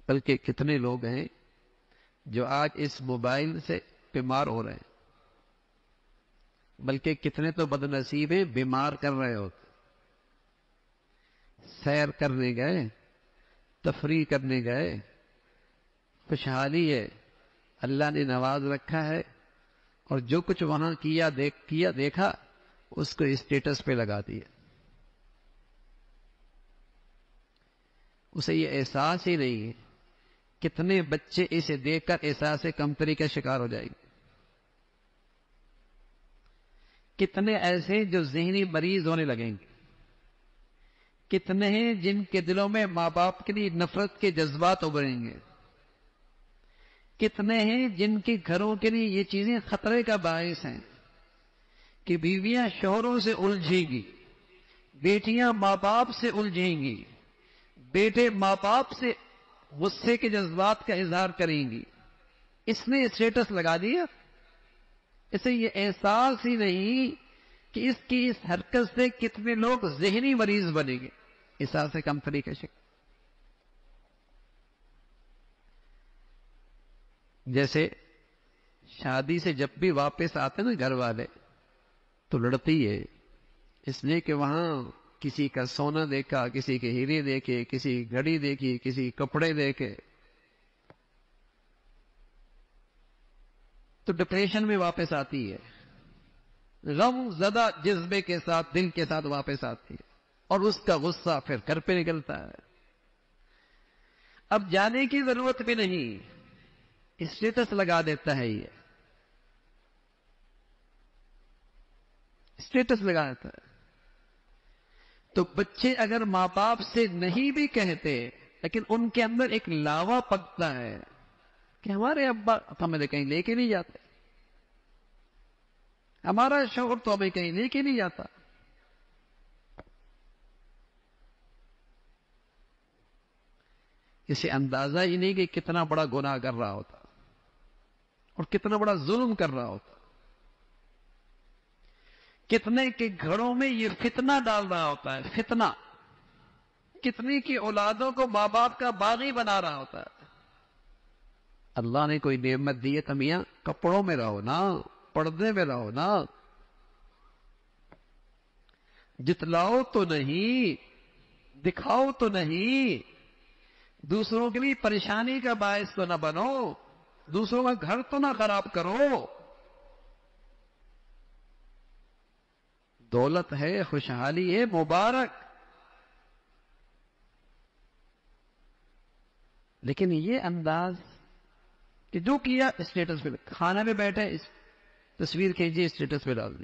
بلکہ کتنے لوگ ہیں جو آج اس موبائل سے بیمار ہو رہے ہیں، بلکہ کتنے تو بد نصیب ہیں بیمار کر رہے ہوتے۔ سیر کرنے گئے، تفریح کرنے گئے، خوشحالی ہے، اللہ نے نواز رکھا ہے، اور جو کچھ وہاں کیا دیکھا اس کو اسٹیٹس پہ لگا دیا۔ اسے یہ احساس ہی نہیں ہے۔ کتنے بچے اسے دیکھ کر احساس کمتری کا شکار ہو جائیں گے، کتنے ایسے جو ذہنی مریض ہونے لگیں گے، کتنے ہیں جن کے دلوں میں ماں باپ کے لیے نفرت کے جذبات ابھریں گے، کتنے ہیں جن کے گھروں کے لیے یہ چیزیں خطرے کا باعث ہیں کہ بیویاں شوہروں سے الجھیں گی، بیٹیاں ماں باپ سے الجھیں گی، بیٹے ماں باپ سے غصے کے جذبات کا اظہار کریں گی۔ اس نے اسٹیٹس لگا دیا، اسے یہ احساس ہی نہیں کہ اس کی اس حرکت سے کتنے لوگ ذہنی مریض بنیں گے، احساس کمتری کا شکار۔ جیسے شادی سے جب بھی واپس آتے نا گھر والے تو لڑتی ہے، اس لیے کہ وہاں کسی کا سونا دیکھا، کسی کے ہیرے دیکھے، کسی گھڑی دیکھی، کسی کپڑے دیکھے، تو ڈپریشن میں واپس آتی ہے، غم زدہ جذبے کے ساتھ، دل کے ساتھ واپس آتی ہے، اور اس کا غصہ پھر گھر پہ نکلتا ہے۔ اب جانے کی ضرورت بھی نہیں، اسٹیٹس لگا دیتا ہے، یہ اسٹیٹس لگا دیتا ہے۔ تو بچے اگر ماں باپ سے نہیں بھی کہتے لیکن ان کے اندر ایک لاوا پکتا ہے کہ ہمارے ابا ہمیں کہیں لے کے نہیں جاتے، ہمارا شوہر تو ہمیں کہیں لے کے نہیں جاتا۔ اسے اندازہ ہی نہیں کہ کتنا بڑا گناہ کر رہا ہوتا اور کتنا بڑا ظلم کر رہا ہوتا، کتنے کے گھروں میں یہ فتنہ ڈال رہا ہوتا ہے، فتنہ، کتنی کی اولادوں کو ماں باپ کا باغی بنا رہا ہوتا ہے۔ اللہ نے کوئی نعمت دی ہے تو میاں کپڑوں میں رہو نا، پردے میں رہو نا، جتلاؤ تو نہیں، دکھاؤ تو نہیں، دوسروں کے لیے پریشانی کا باعث تو نہ بنو، دوسروں کا گھر تو نہ خراب کرو۔ دولت ہے، خوشحالی ہے، مبارک، لیکن یہ انداز کہ جو کیا اسٹیٹس پہ، کھانا میں بیٹھے تصویر کھینچی اسٹیٹس پہ ڈال دی،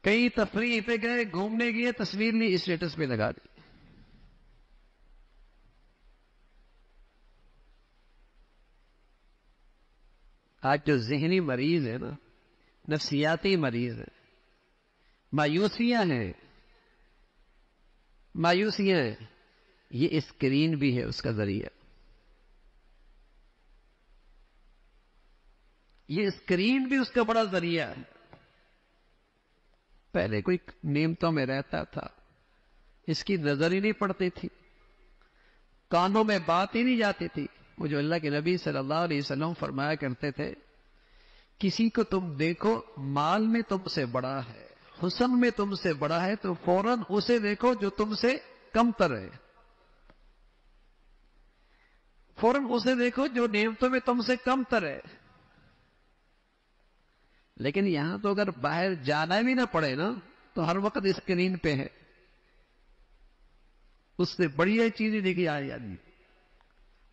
کئی تفریح پہ گئے، گھومنے گئے، تصویر لی اسٹیٹس پہ لگا دی۔ آج جو ذہنی مریض ہے نا، نفسیاتی مریض ہے، مایوسیاں ہیں، مایوسیاں ہیں، یہ اسکرین بھی ہے اس کا ذریعہ، یہ اسکرین بھی اس کا بڑا ذریعہ ہے۔ پہلے کوئی نعمتوں میں رہتا تھا، اس کی نظر ہی نہیں پڑتی تھی، کانوں میں بات ہی نہیں جاتی تھی۔ وہ جو اللہ کے نبی صلی اللہ علیہ وسلم فرمایا کرتے تھے، کسی کو تم دیکھو مال میں تم سے بڑا ہے، حسن میں تم سے بڑا ہے، تو فوراً اسے دیکھو جو تم سے کم تر ہے، فوراً اسے دیکھو جو نعمتوں میں تم سے کم تر ہے۔ لیکن یہاں تو اگر باہر جانا بھی نہ پڑے نا تو ہر وقت اسکرین پہ ہے، اس سے بڑی چیزیں دیکھی آ جاتی،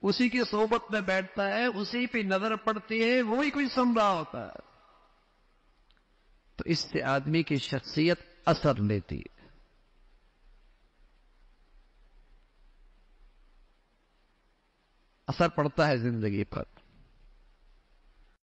اسی کی صحبت میں بیٹھتا ہے، اسی پہ نظر پڑتی ہے، وہی کوئی سن رہا ہوتا ہے، تو اس سے آدمی کی شخصیت اثر لیتی ہے۔ اثر پڑتا ہے زندگی پر۔